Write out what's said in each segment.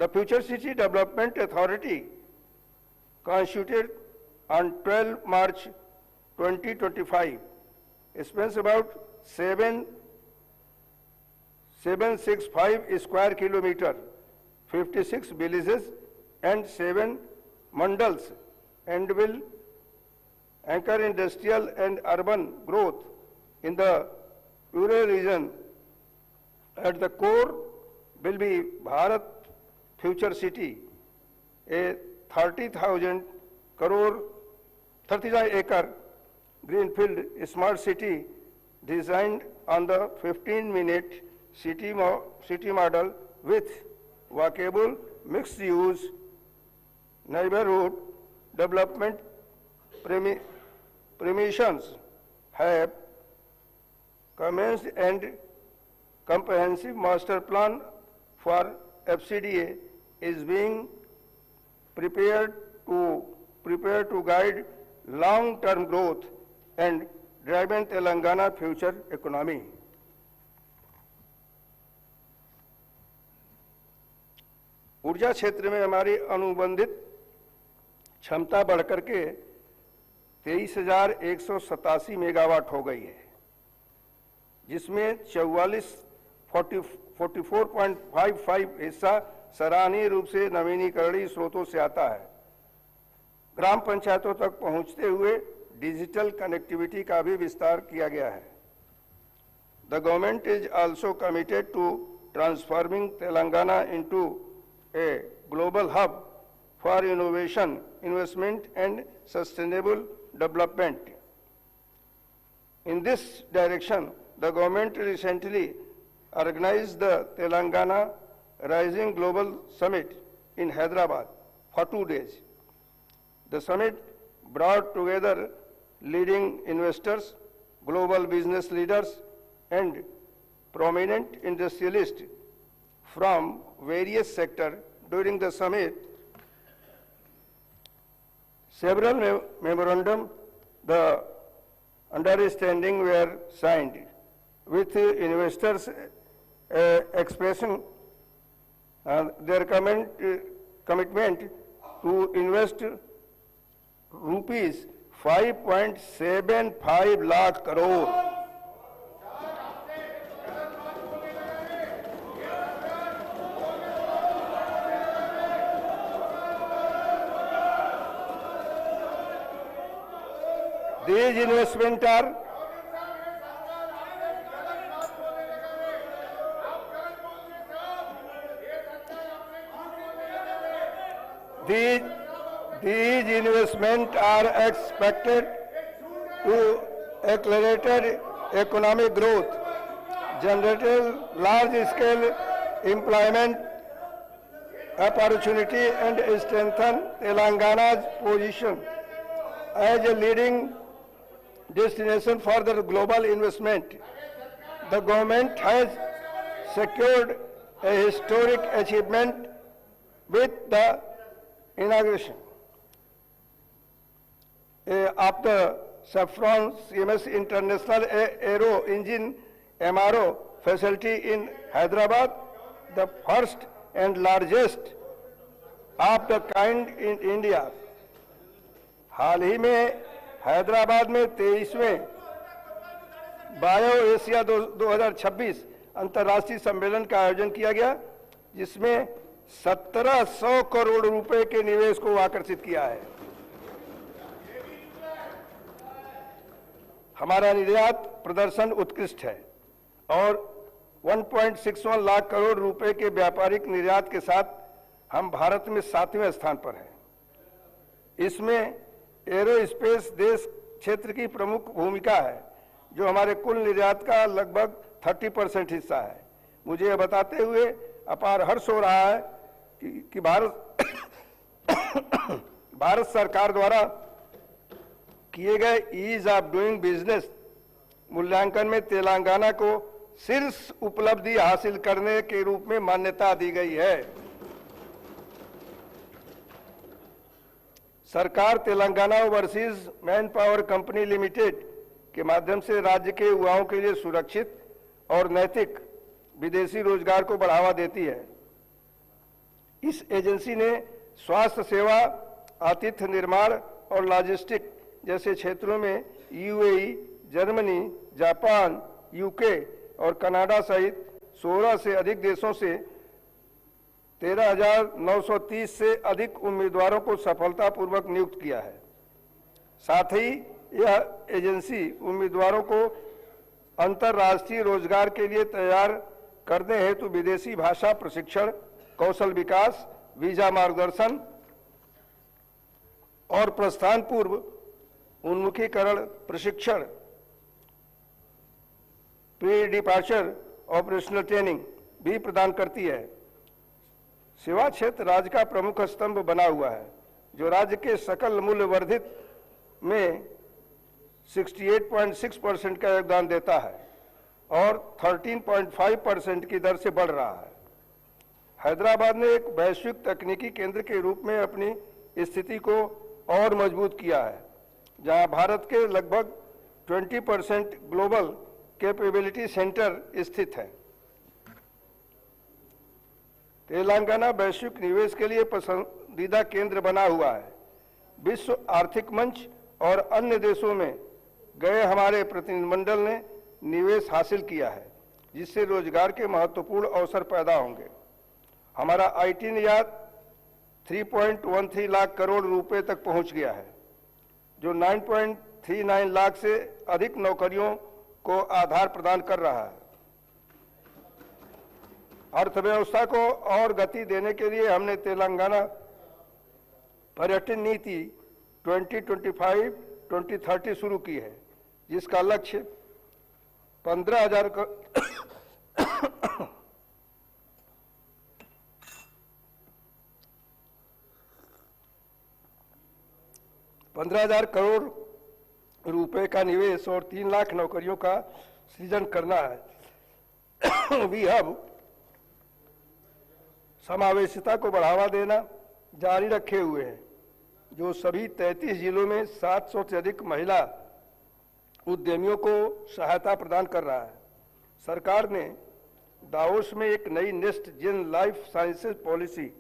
The Future City Development Authority, constituted on 12 March 2025, spans about 765 square kilometer, 56 villages and 7 mandals, and will anchor industrial and urban growth in the rural region. At the core will be Bharat Future City, a 30,000 acre greenfield smart city designed on the 15-minute city model with walkable mixed-use neighborhood development permissions have commenced, and comprehensive master plan for FCDA is being prepared to guide long-term growth and driving Telangana future economy. ऊर्जा क्षेत्र में हमारी अनुबंधित क्षमता बढ़कर के 23,187 megawatt हो गई है, जिसमें 44.55 हिस्सा सराहनीय रूप से नवीनीकरणीय स्रोतों से आता है। ग्राम पंचायतों तक पहुंचते हुए डिजिटल कनेक्टिविटी का भी विस्तार किया गया है। The government is also committed to transforming Telangana into a global hub for innovation, investment and sustainable development. In this direction, the government recently organized the Telangana Rising Global Summit in Hyderabad for 2 days. The summit brought together leading investors, global business leaders, and prominent industrialists from various sectors. During the summit, several memorandum the understanding were signed with investors expressing their commitment to invest rupees 5.75 lakh crore. These investments are expected to accelerate economic growth, generate large-scale employment opportunity, and strengthen Telangana's position as a leading destination for the global investment. The government has secured a historic achievement with the inauguration of the Saffron CMS International Aero Engine MRO facility in Hyderabad, the first and largest of the kind in India. हाल ही में हैदराबाद में 23वें bio Asia 2026 अंतर्राष्ट्रीय सम्मेलन का आयोजन किया गया, जिसमें 1700 करोड़ रुपए के निवेश को आकर्षित किया है। हमारा निर्यात प्रदर्शन उत्कृष्ट है और 1.61 लाख करोड़ रुपए के व्यापारिक निर्यात के साथ हम भारत में 7वें स्थान पर हैं। इसमें एरोस्पेस देश क्षेत्र की प्रमुख भूमिका है, जो हमारे कुल निर्यात का लगभग 30% हिस्सा है। मुझे यह बताते हुए अपार हर्ष हो रहा है कि भारत सरकार द्वारा किए गए ईज ऑफ डूइंग बिजनेस मूल्यांकन में तेलंगाना को शीर्ष उपलब्धि हासिल करने के रूप में मान्यता दी गई है। सरकार Telangana overseas man power company limited के माध्यम से राज्य के युवाओं के लिए सुरक्षित और नैतिक विदेशी रोजगार को बढ़ावा देती है। इस एजेंसी ने स्वास्थ्य सेवा, आतिथ्य निर्माण और लॉजिस्टिक जैसे क्षेत्रों में यूएई, जर्मनी, जापान, यूके और कनाडा सहित 16 से अधिक देशों से 13,930 से अधिक उम्मीदवारों को सफलतापूर्वक नियुक्त किया है। साथ ही यह एजेंसी उम्मीदवारों को अंतर्राष्ट्रीय रोजगार के लिए तैयार करने हेतु विदेशी भाषा प्रशिक्षण, कौशल विकास, वीजा मार्गदर्शन और प्रस्थान पूर्व उन्मुखीकरण प्रशिक्षण, प्री डिपार्चर ऑपरेशनल ट्रेनिंग भी प्रदान करती है। सेवा क्षेत्र राज्य का प्रमुख स्तंभ बना हुआ है, जो राज्य के सकल मूल्य वर्धित में 68.6% का योगदान देता है और 13.5% की दर से बढ़ रहा है। हैदराबाद ने एक वैश्विक तकनीकी केंद्र के रूप में अपनी स्थिति को और मजबूत किया है, जहां भारत के लगभग 20% ग्लोबल कैपेबिलिटी सेंटर स्थित है। तेलंगाना वैश्विक निवेश के लिए पसंदीदा केंद्र बना हुआ है। विश्व आर्थिक मंच और अन्य देशों में गए हमारे प्रतिनिधिमंडल ने निवेश हासिल किया है, जिससे रोजगार के महत्वपूर्ण अवसर पैदा होंगे। हमारा आईटी निर्यात 3.13 लाख करोड़ रुपए तक पहुंच गया है, जो 9.39 लाख से अधिक नौकरियों को आधार प्रदान कर रहा है। अर्थव्यवस्था को और गति देने के लिए हमने तेलंगाना पर्यटन नीति 2025-2030 शुरू की है, जिसका लक्ष्य 15,000 करोड़ रुपए का निवेश और 3 लाख नौकरियों का सृजन करना है। वी हब समावेशिता को बढ़ावा देना जारी रखे हुए हैं, जो सभी 33 जिलों में 700 से अधिक महिला उद्यमियों को सहायता प्रदान कर रहा है। सरकार ने दावोस में एक नई next gen life sciences policy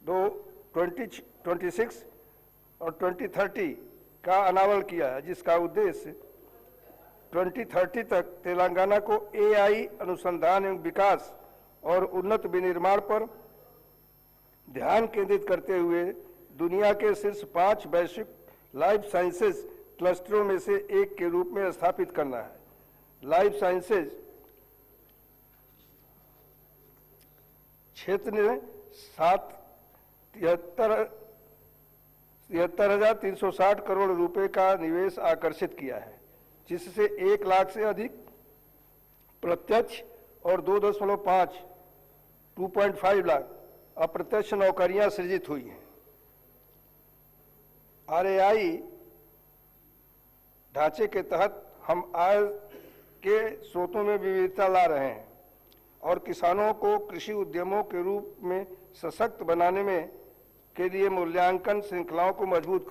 2026 और 2030 का अनावरण किया है, जिसका उद्देश्य 2030 तक तेलंगाना को एआई अनुसंधान एवं विकास और उन्नत विनिर्माण पर ध्यान केंद्रित करते हुए दुनिया के शीर्ष 5 वैश्विक लाइफ साइंसेज क्लस्टरों में से एक के रूप में स्थापित करना है। लाइफ साइंसेज क्षेत्र ने 73,360 करोड़ रुपए का निवेश आकर्षित किया है, जिससे 1 लाख से अधिक प्रत्यक्ष और 2.5 लाख अप्रत्यक्ष नौकरियां सृजित हुई हैं। आरएआई ढांचे के तहत हम आय के स्रोतों में विविधता ला रहे हैं और किसानों को कृषि उद्यमों के रूप में सशक्त बनाने में के लिए मूल्यांकन श्रृंखलाओं को मजबूत कर